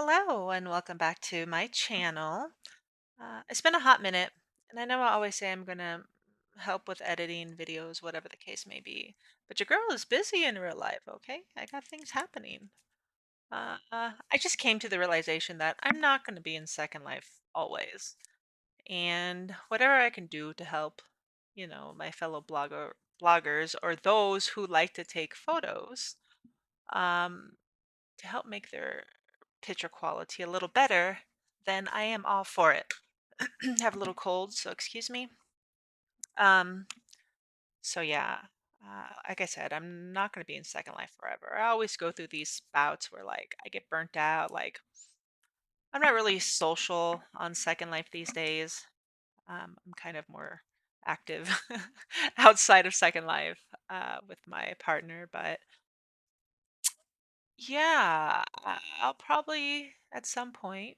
Hello and welcome back to my channel. It's been a hot minute, and I know I always say I'm gonna help with editing videos, whatever the case may be. But your girl is busy in real life, okay? I got things happening. I just came to the realization that I'm not going to be in Second Life always, and whatever I can do to help, my fellow bloggers or those who like to take photos, um, to help make their picture quality a little better, then I am all for it. Have a little cold, so excuse me. Um, so yeah, like I said, I'm not going to be in Second Life forever. I always go through these bouts where like I get burnt out. Like I'm not really social on Second Life these days. I'm kind of more active outside of Second Life with my partner, but yeah, I'll probably at some point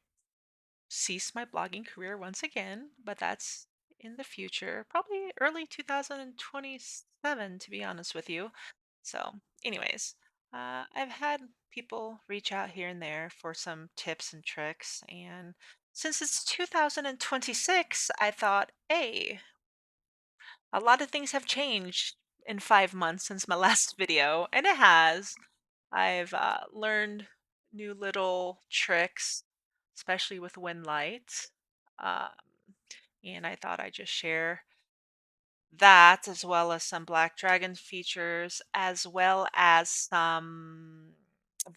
cease my blogging career once again, but that's in the future, probably early 2027, to be honest with you. So, anyways, I've had people reach out here and there for some tips and tricks. And since it's 2026, I thought, hey, a lot of things have changed in 5 months since my last video, and it has. I've learned new little tricks, especially with wind lights. Um, and I thought I'd just share that as well as some Black Dragon features, as well as some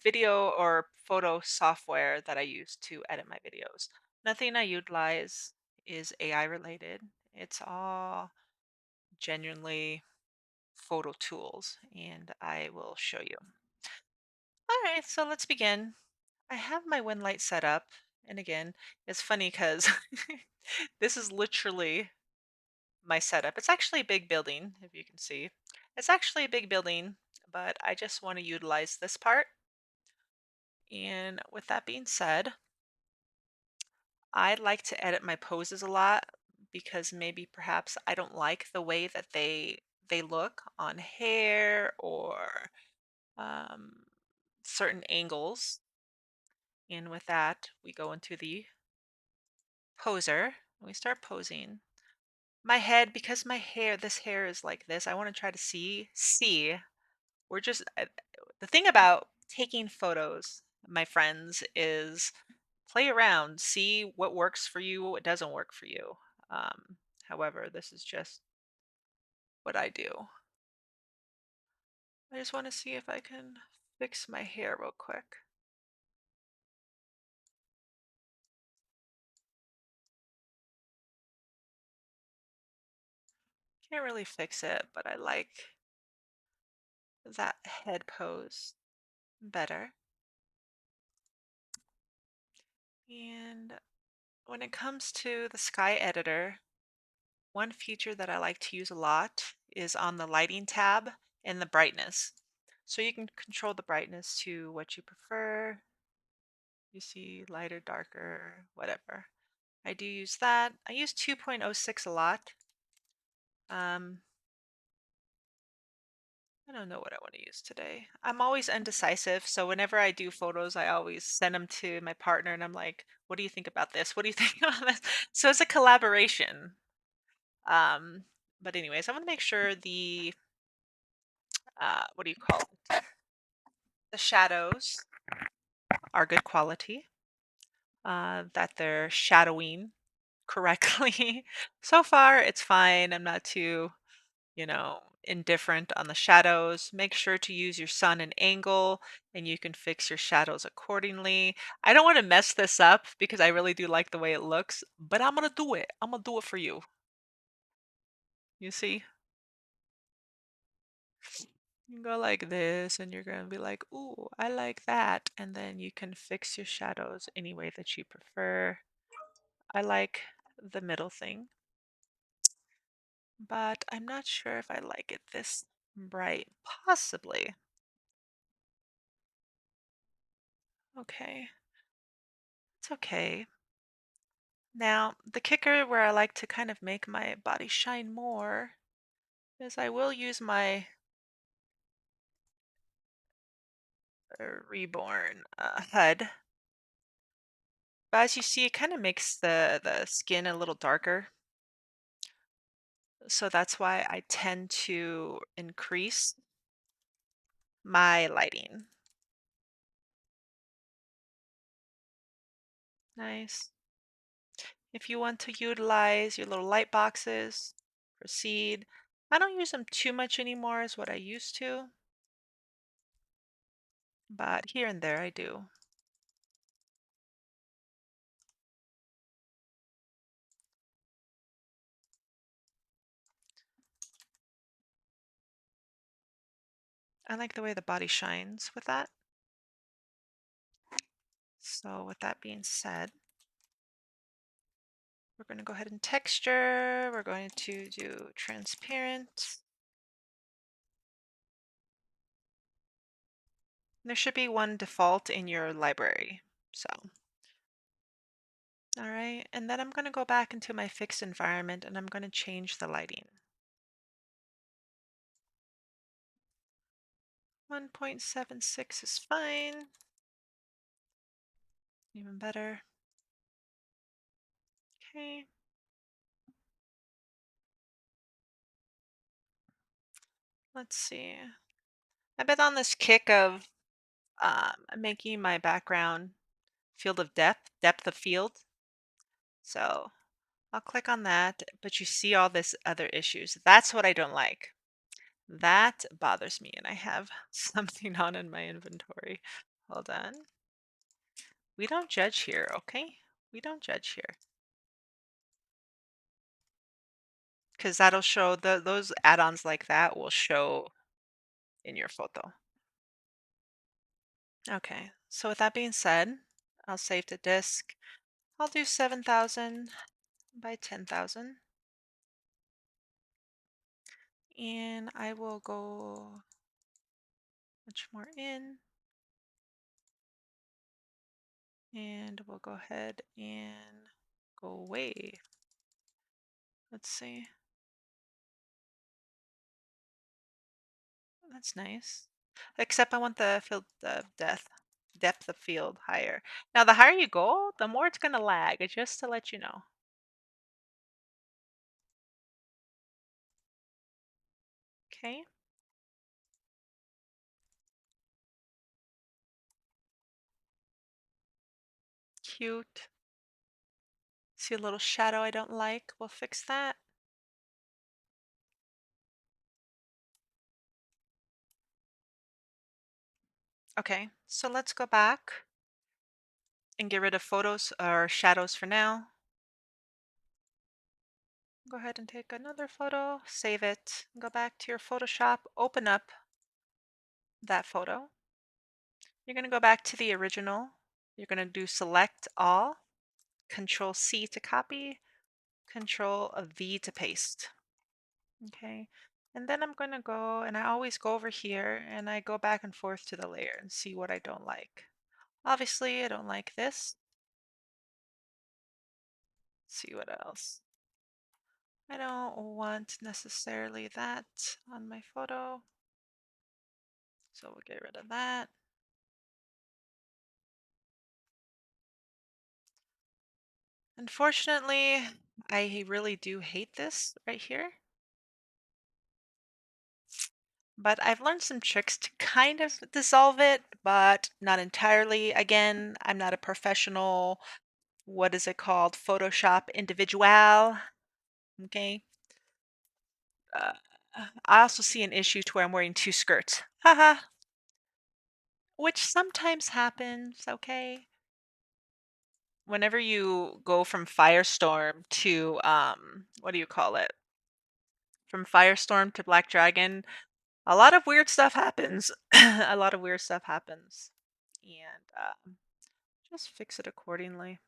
video or photo software that I use to edit my videos. Nothing I utilize is AI related. It's all genuinely photo tools, and I will show you. All right, so let's begin. I have my wind light set up, and again, it's funny because this is literally my setup. It's actually a big building, if you can see. It's actually a big building, but I just want to utilize this part. And with that being said, I like to edit my poses a lot because maybe perhaps I don't like the way that they look on hair or um, certain angles. And with that, we go into the poser. We start posing. My head, because this hair is like this, I want to try to see. We're just, the thing about taking photos, my friends, is play around, see what works for you, what doesn't work for you. However, this is just what I do. I just want to see if I can fix my hair real quick. Can't really fix it, but I like that head pose better. And when it comes to the sky editor, one feature that I like to use a lot is on the lighting tab and the brightness. So you can control the brightness to what you prefer. You see lighter, darker, whatever. I do use that. I use 2.06 a lot. Um, I don't know what I want to use today. I'm always indecisive, so whenever I do photos, I always send them to my partner and I'm like, "What do you think about this? What do you think about this?" So it's a collaboration. Um, but anyways, I want to make sure the what do you call it? The shadows are good quality, that they're shadowing correctly. So far, it's fine. I'm not too, indifferent on the shadows. Make sure to use your sun and angle, and you can fix your shadows accordingly. I don't want to mess this up because I really do like the way it looks, but I'm going to do it. I'm going to do it for you. You see? You go like this, and you're going to be like, ooh, I like that. And then you can fix your shadows any way that you prefer. I like the middle thing, but I'm not sure if I like it this bright. Possibly. Okay, it's okay. Now, the kicker where I like to kind of make my body shine more is I will use my reborn HUD. But as you see, it kind of makes the skin a little darker. So that's why I tend to increase my lighting. Nice. If you want to utilize your little light boxes, proceed. I don't use them too much anymore as what I used to, but here and there I do. I like the way the body shines with that. So with that being said, we're going to go ahead and texture. We're going to do transparent. There should be one default in your library. So, all right. And then I'm going to go back into my fixed environment and I'm going to change the lighting. 1.76 is fine. Even better. Okay. Let's see. I've been on this kick of making my background field of depth of field. So I'll click on that, but you see all this other issues. That's what I don't like. That bothers me, and I have something on in my inventory. Hold on. We don't judge here, okay? We don't judge here. Because that'll show those add-ons like that will show in your photo. Okay, so with that being said, I'll save to disk. I'll do 7,000 by 10,000. And I will go much more in. And we'll go ahead and go away. Let's see. That's nice. Except I want the field of depth of field higher. Now, the higher you go, the more it's going to lag, just to let you know. Okay. Cute. See a little shadow I don't like. We'll fix that. Okay, so let's go back and get rid of photos or shadows for now. Go ahead and take another photo, save it, go back to your Photoshop, open up that photo. You're going to go back to the original. You're going to do select all, Control C to copy, Control V to paste. Okay. And then I'm going to go, and I always go over here and I go back and forth to the layer and see what I don't like. Obviously, I don't like this. Let's see what else. I don't want necessarily that on my photo. So we'll get rid of that. Unfortunately, I really do hate this right here. But I've learned some tricks to kind of dissolve it, but not entirely. Again, I'm not a professional, what is it called? Photoshop individual. Okay. Uh, I also see an issue to where I'm wearing two skirts. Haha. Which sometimes happens, okay? Whenever you go from Firestorm to what do you call it? From Firestorm to Black Dragon, a lot of weird stuff happens. A lot of weird stuff happens. And just fix it accordingly.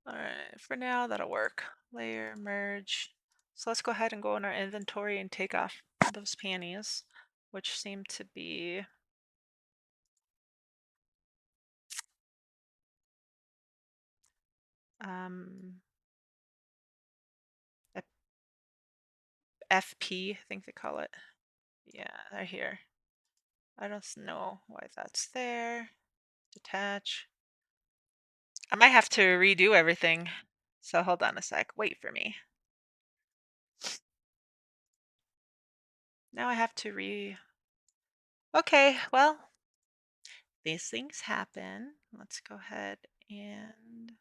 All right, for now that'll work. Layer, merge. So let's go ahead and go in our inventory and take off those panties, which seem to be um, FP, I think they call it. Yeah, they're here. I don't know why that's there. Detach. I might have to redo everything. So hold on a sec. Wait for me. Now I have to Okay, well, these things happen. Let's go ahead and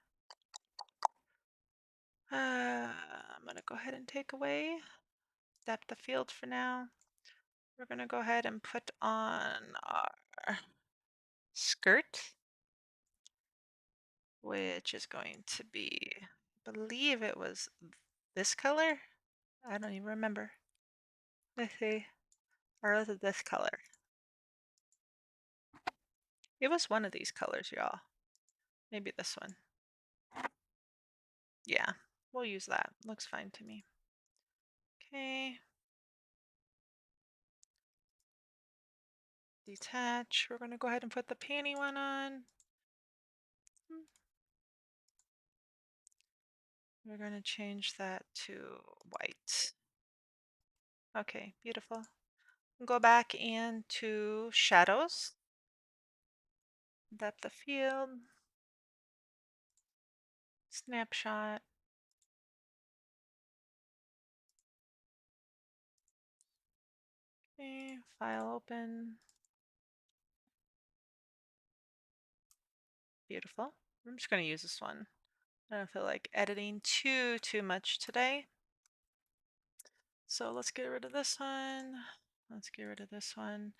I'm gonna go ahead and take away depth of field for now. We're gonna go ahead and put on our skirt, which is going to be, I believe it was this color. I don't even remember. Let's see. Or was it this color? It was one of these colors, y'all. Maybe this one. Yeah, we'll use that. Looks fine to me. Okay. Detach. We're going to go ahead and put the panty one on. We're going to change that to white. Okay, beautiful. Go back into shadows. Depth of field. Snapshot. Okay, file open. Beautiful. I'm just going to use this one. I don't feel like editing too much today. So let's get rid of this one. Let's get rid of this one.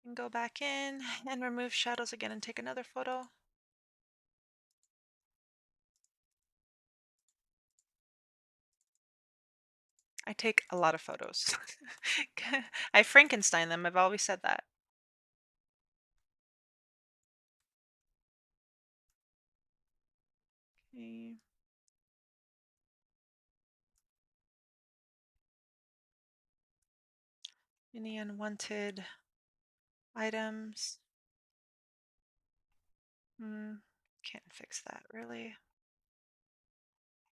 And go back in and remove shadows again and take another photo. I take a lot of photos. I Frankenstein them. I've always said that. Okay. Any unwanted items? Can't fix that really.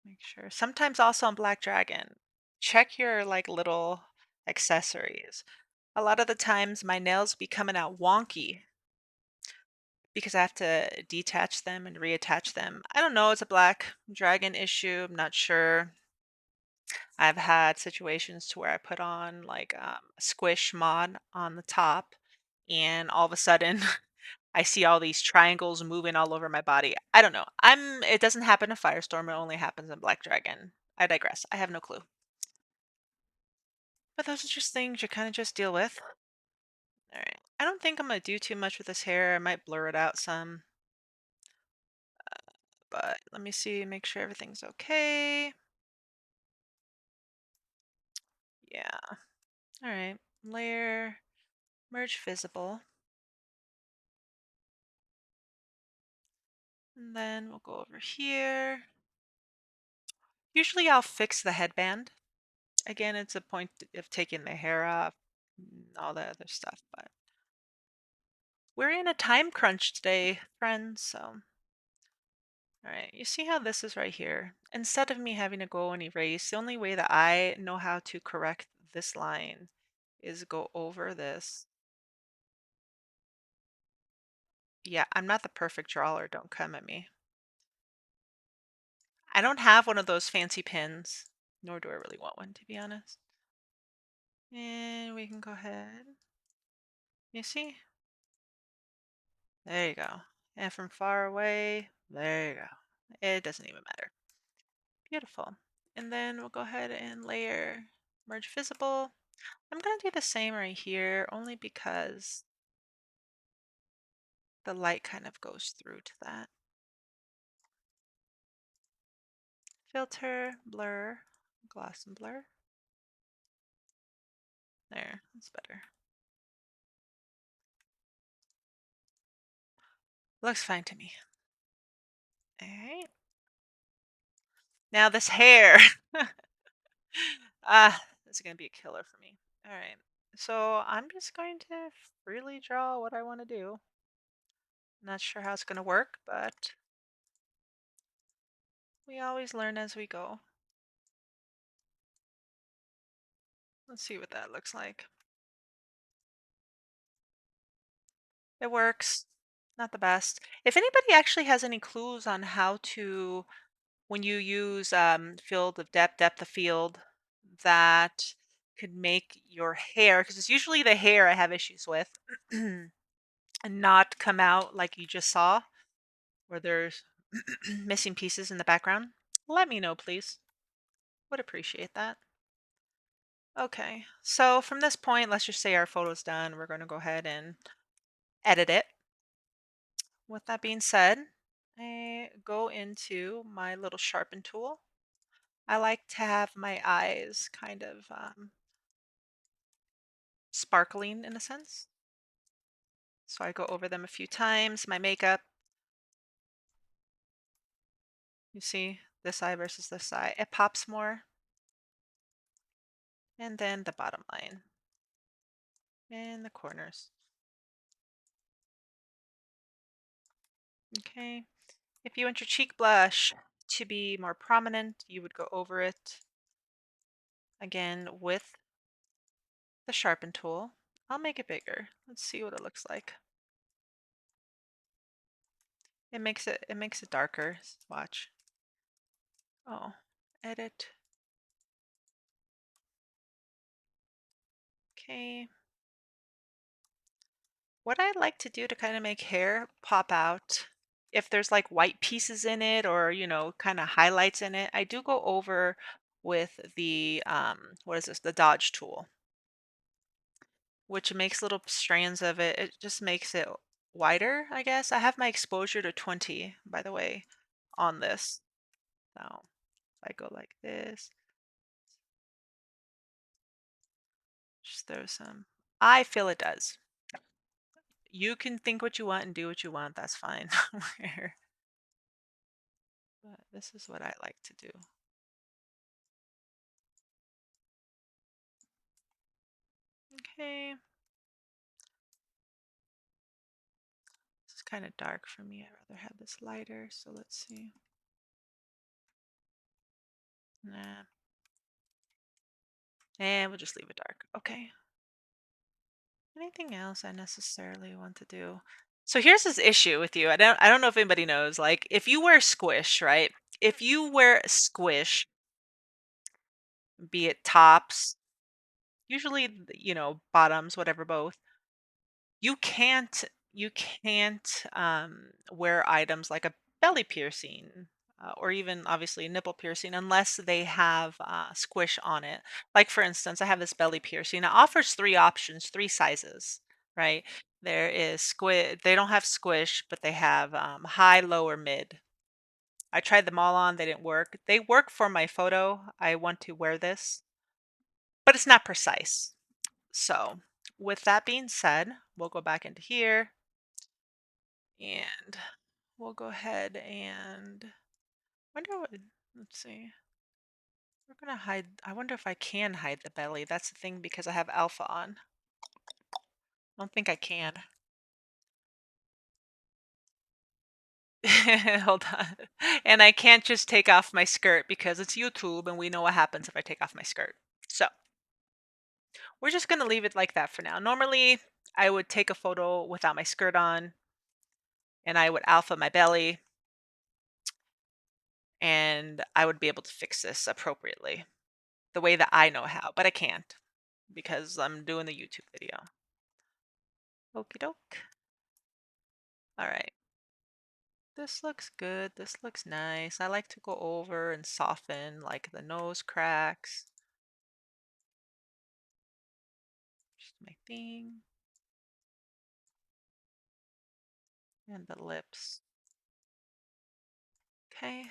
Make sure. Sometimes also on Black Dragon, check your like little accessories. A lot of the times my nails be coming out wonky because I have to detach them and reattach them. I don't know, it's a Black Dragon issue. I'm not sure. I've had situations to where I put on like a squish mod on the top, and all of a sudden I see all these triangles moving all over my body. I don't know. It doesn't happen in Firestorm, it only happens in Black Dragon. I digress. I have no clue. But those are just things you kind of just deal with. All right. I don't think I'm going to do too much with this hair. I might blur it out some. But let me see, make sure everything's okay. Yeah. All right. Layer, merge visible. And then we'll go over here. Usually I'll fix the headband. Again, it's a point of taking the hair off, all that other stuff. But we're in a time crunch today, friends. So, all right, you see how this is right here? Instead of me having to go and erase, the only way that I know how to correct this line is go over this. Yeah, I'm not the perfect drawer. Don't come at me. I don't have one of those fancy pins, nor do I really want one, to be honest. And we can go ahead. You see? There you go. And from far away, there you go. It doesn't even matter. Beautiful. And then we'll go ahead and layer merge visible. I'm going to do the same right here, only because the light kind of goes through to that. Filter, blur, gloss and blur. There, that's better. Looks fine to me. All right. Now this hair. This is going to be a killer for me. All right. So I'm just going to freely draw what I want to do. Not sure how it's going to work, but we always learn as we go. Let's see what that looks like. It works. Not the best. If anybody actually has any clues on how to, when you use field of depth of field, that could make your hair, because it's usually the hair I have issues with, and not come out like you just saw, where there's missing pieces in the background, let me know, please. Would appreciate that. Okay, so from this point, let's just say our photo's done. We're going to go ahead and edit it. With that being said, I go into my little sharpen tool. I like to have my eyes kind of sparkling in a sense. So I go over them a few times. My makeup, you see this eye versus this eye, it pops more. And then the bottom line and the corners. Okay. If you want your cheek blush to be more prominent, you would go over it again with the sharpen tool. I'll make it bigger. Let's see what it looks like. It makes it darker. Watch. Oh, edit. Okay. What I like to do to kind of make hair pop out, if there's like white pieces in it or, kind of highlights in it, I do go over with the, what is this? The Dodge tool, which makes little strands of it. It just makes it wider, I guess. I have my exposure to 20, by the way, on this. So if I go like this, just throw some. I feel it does. You can think what you want and do what you want. That's fine. But this is what I like to do. Okay. This is kind of dark for me. I'd rather have this lighter. So let's see. Nah. And we'll just leave it dark. Okay. Anything else I necessarily want to do? So here's this issue with you. I don't know if anybody knows. Like if you wear squish, right? If you wear squish, be it tops, usually bottoms, whatever, both, you can't wear items like a belly piercing, or even obviously a nipple piercing, unless they have squish on it. Like for instance, I have this belly piercing. It offers three options, three sizes, right? There is squish. They don't have squish, but they have high, low, or mid. I tried them all on. They didn't work. They work for my photo. I want to wear this, but it's not precise. So with that being said, we'll go back into here and we'll go ahead and wonder what, let's see. We're gonna hide, I wonder if I can hide the belly. That's the thing because I have alpha on. I don't think I can. Hold on. And I can't just take off my skirt because it's YouTube and we know what happens if I take off my skirt. So we're just gonna leave it like that for now. Normally I would take a photo without my skirt on and I would alpha my belly and I would be able to fix this appropriately the way that I know how, but I can't because I'm doing the YouTube video. Okie doke. All right. This looks good. This looks nice. I like to go over and soften like the nose cracks. Just my thing. And the lips. Okay.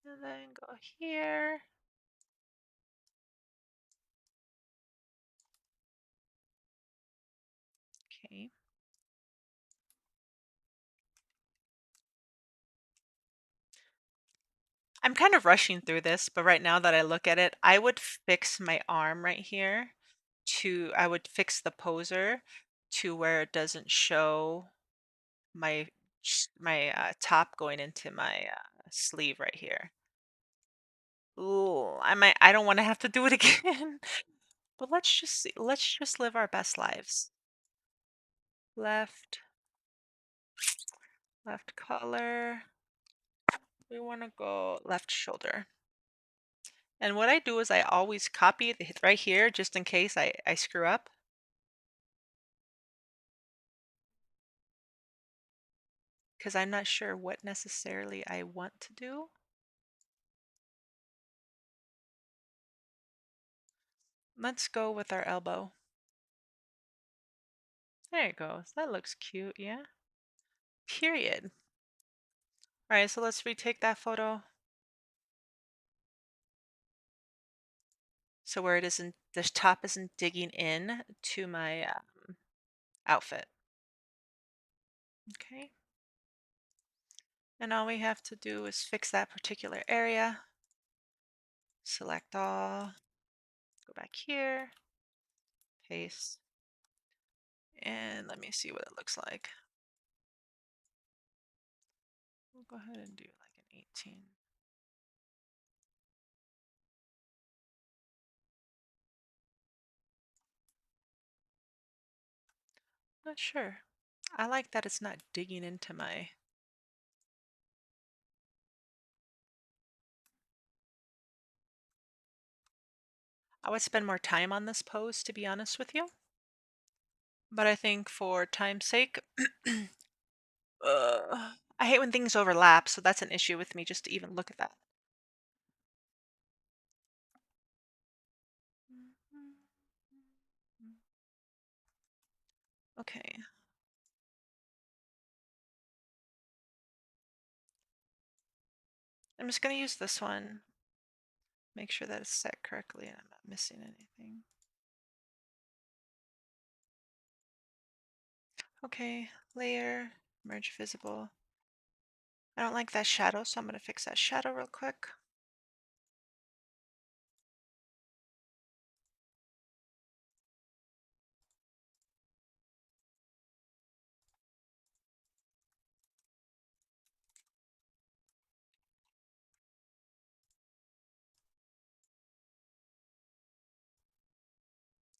And then go here. Okay. I'm kind of rushing through this, but right now that I look at it, I would fix my arm right here I would fix the poser to where it doesn't show my my top going into my sleeve right here. Ooh, I don't want to have to do it again. But let's just live our best lives. Left. Left collar. We want to go left shoulder. And what I do is I always copy it right here just in case I screw up. Because I'm not sure what necessarily I want to do. Let's go with our elbow. There it goes. That looks cute, yeah? Period. All right, so let's retake that photo. So where it isn't, the top isn't digging in to my outfit. Okay. And all we have to do is fix that particular area. Select all, go back here, paste, and let me see what it looks like. We'll go ahead and do like an 18. Not sure. I like that it's not digging into my... I would spend more time on this pose, to be honest with you. But I think for time's sake, I hate when things overlap, so that's an issue with me just to even look at that. Okay. I'm just going to use this one. Make sure that it's set correctly and I'm not missing anything. Okay, layer, merge visible. I don't like that shadow, so I'm going to fix that shadow real quick.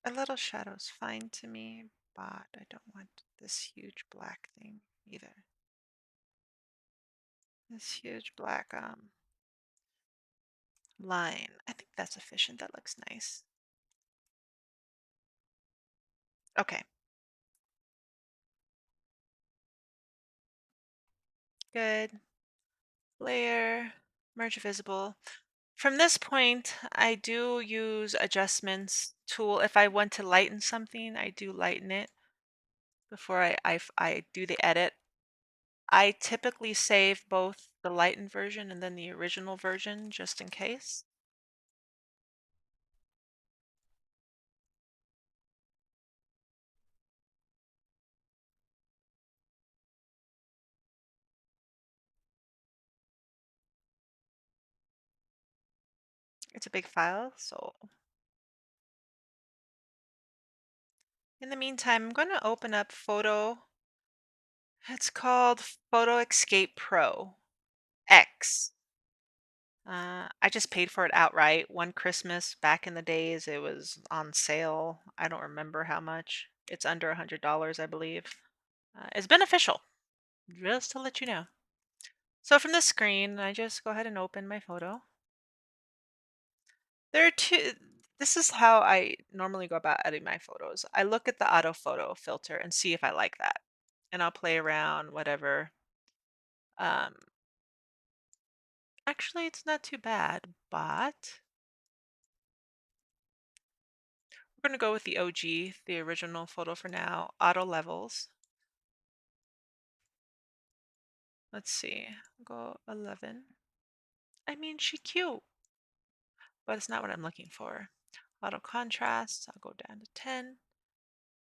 A little shadow's fine to me, but I don't want this huge black thing either. This huge black line. I think that's efficient. That looks nice. Okay. Good. Layer, merge visible. From this point, I do use adjustments tool. If I want to lighten something, I do lighten it before I do the edit. I typically save both the lightened version and then the original version just in case. It's a big file, so in the meantime, I'm going to open up Photo. It's called Photo Escape Pro X. I just paid for it outright. One Christmas back in the days, it was on sale. I don't remember how much. It's under $100, I believe. It's beneficial, just to let you know. So from the screen, I just go ahead and open my photo. There are two. This is how I normally go about editing my photos. I look at the auto photo filter and see if I like that, and I'll play around, whatever. Um, Actually, it's not too bad, but we're gonna go with the OG, the original photo for now. Auto levels. Let's see. Go 11. I mean, she cute, but it's not what I'm looking for. Auto contrast. I'll go down to 10,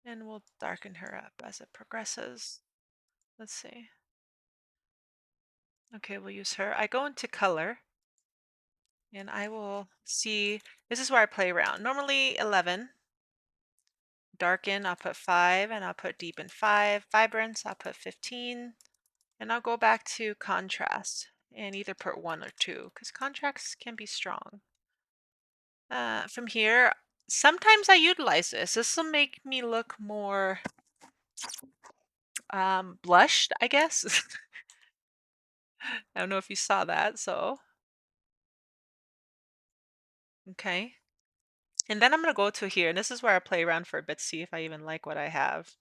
and we'll darken her up as it progresses. Let's see. Okay, we'll use her. I go into color, and I will see. This is where I play around. Normally 11. Darken, I'll put 5, and I'll put deepen 5. Vibrance, I'll put 15. And I'll go back to contrast and either put 1 or 2 because contrast can be strong. From here, sometimes I utilize this. This will make me look more blushed, I guess. I don't know if you saw that, so okay. And then I'm gonna go to here, and this is where I play around for a bit, see if I even like what I have.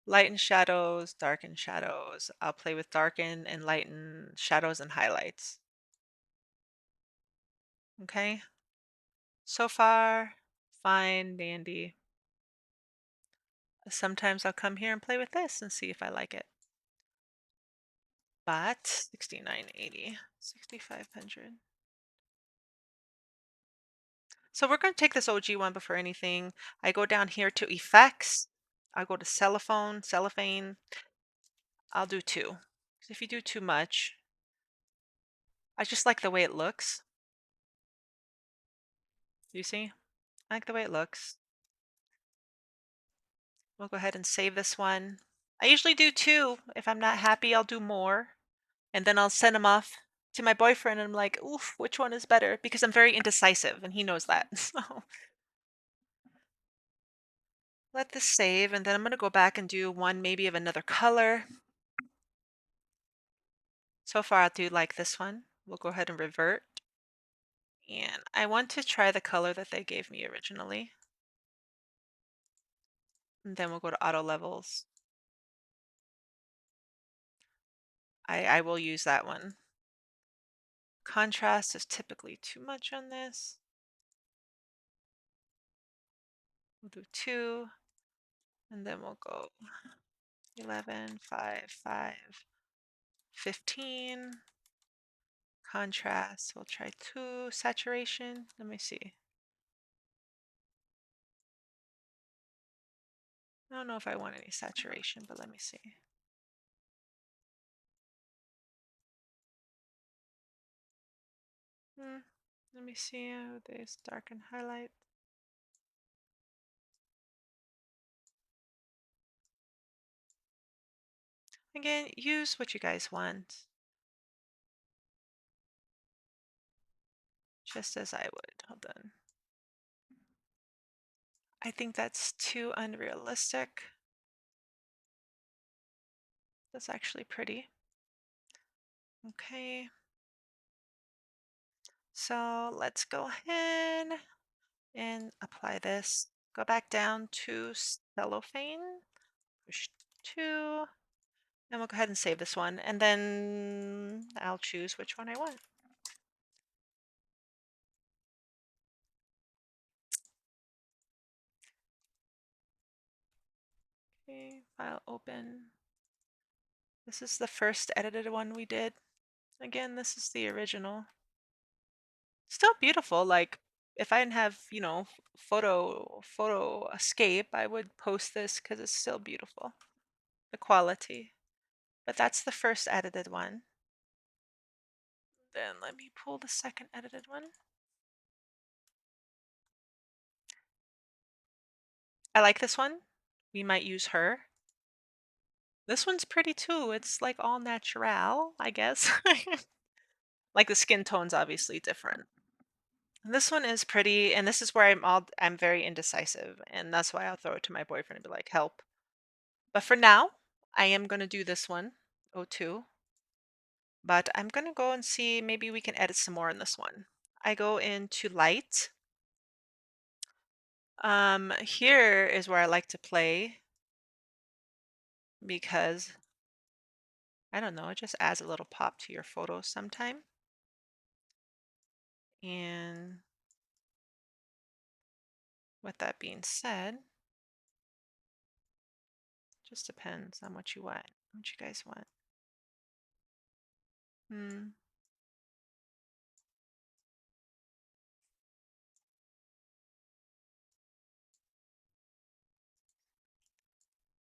Lighten shadows, darken shadows. I'll play with darken and lighten shadows and highlights. Okay. So far, fine, dandy. Sometimes I'll come here and play with this and see if I like it. But 6980, 6500. So we're going to take this OG one before anything. I go down here to effects. I go to cellophane. I'll do two. 'Cause if you do too much, I just like the way it looks. You see? I like the way it looks. We'll go ahead and save this one. I usually do two. If I'm not happy, I'll do more. And then I'll send them off to my boyfriend and I'm like, oof, which one is better? Because I'm very indecisive and he knows that. So let this save and then I'm going to go back and do one maybe of another color. So far I do like this one. We'll go ahead and revert. And I want to try the color that they gave me originally. And then we'll go to auto levels. I will use that one. Contrast is typically too much on this. We'll do 2, and then we'll go 11, 5, 5, 15. Contrast, we'll try 2. Saturation, let me see. I don't know if I want any saturation, but let me see. Let me see how this darken highlight. Again, use what you guys want. Just as I would. Hold on. I think that's too unrealistic. That's actually pretty. Okay. So let's go ahead and apply this. Go back down to cellophane. Push 2. And we'll go ahead and save this one. And then I'll choose which one I want. Okay, file open. This is the first edited one we did. Again, this is the original. Still beautiful. Like if I didn't have, photo escape, I would post this because it's still beautiful. The quality. But that's the first edited one. Then let me pull the second edited one. I like this one. We might use her. This one's pretty too. It's like all natural, I guess. Like the skin tone's obviously different. And this one is pretty, and this is where I'm very indecisive, and that's why I'll throw it to my boyfriend and be like, help. But for now, I am gonna do this one, O2. But I'm gonna go and see maybe we can edit some more in this one. I go into light. Here is where I like to play because I don't know, it just adds a little pop to your photos sometime. And with that being said, just depends on what you want, what you guys want. Hmm.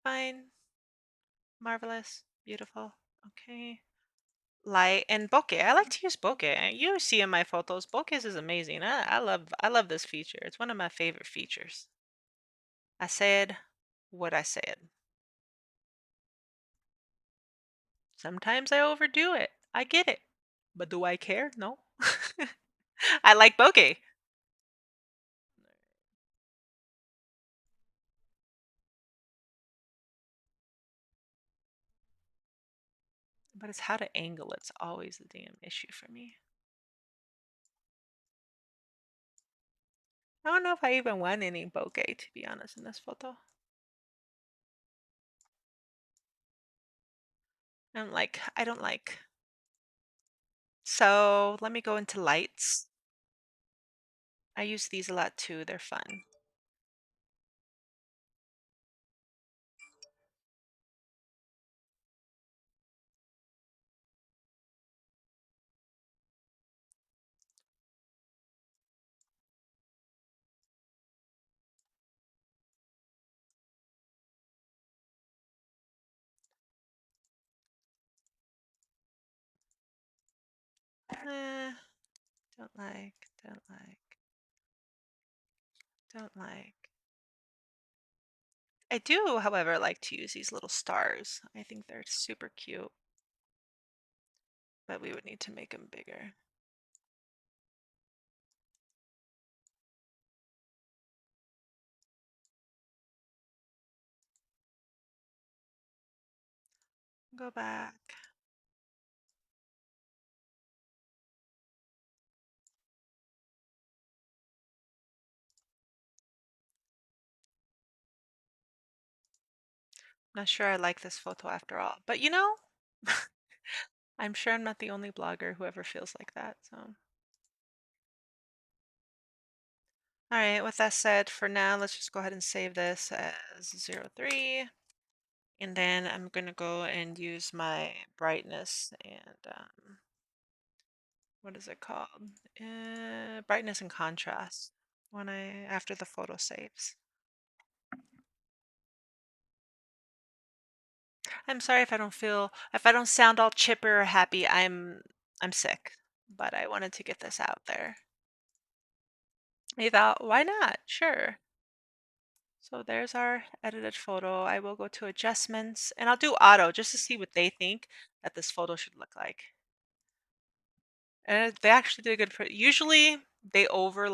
Fine. Marvelous. Beautiful. Okay. Light and bokeh. I like to use bokeh. You see in my photos, bokeh is amazing. I love this feature. It's one of my favorite features. I said what I said. Sometimes I overdo it. I get it. But do I care? No. I like bokeh. But it's how to angle it's always the damn issue for me. I don't know if I even want any bokeh, to be honest, in this photo. I don't like. So let me go into lights. I use these a lot too. They're fun. Eh, don't like, don't like, don't like. I do, however, like to use these little stars. I think they're super cute, but we would need to make them bigger. Go back. Not sure I like this photo after all, but I'm sure I'm not the only blogger who ever feels like that, so. All right, with that said, for now, let's just go ahead and save this as 03. And then I'm gonna go and use my brightness and what is it called? Brightness and contrast after the photo saves. I'm sorry if I don't sound all chipper or happy. I'm sick, but I wanted to get this out there. I thought, why not? Sure. So there's our edited photo. I will go to adjustments and I'll do auto just to see what they think that this photo should look like. And they actually did a good usually they over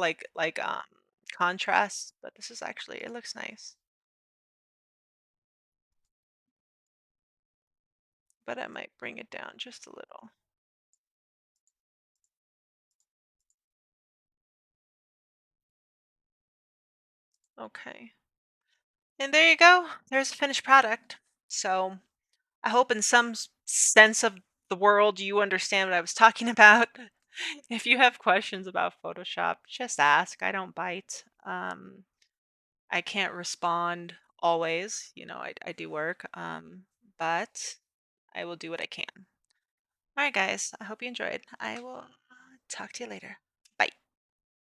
contrast, but this is actually it looks nice. But I might bring it down just a little. Okay. And there you go. There's a finished product. So I hope in some sense of the world you understand what I was talking about. If you have questions about Photoshop, just ask. I don't bite. I can't respond always. I do work. But I will do what I can. All right, guys. I hope you enjoyed. I will talk to you later.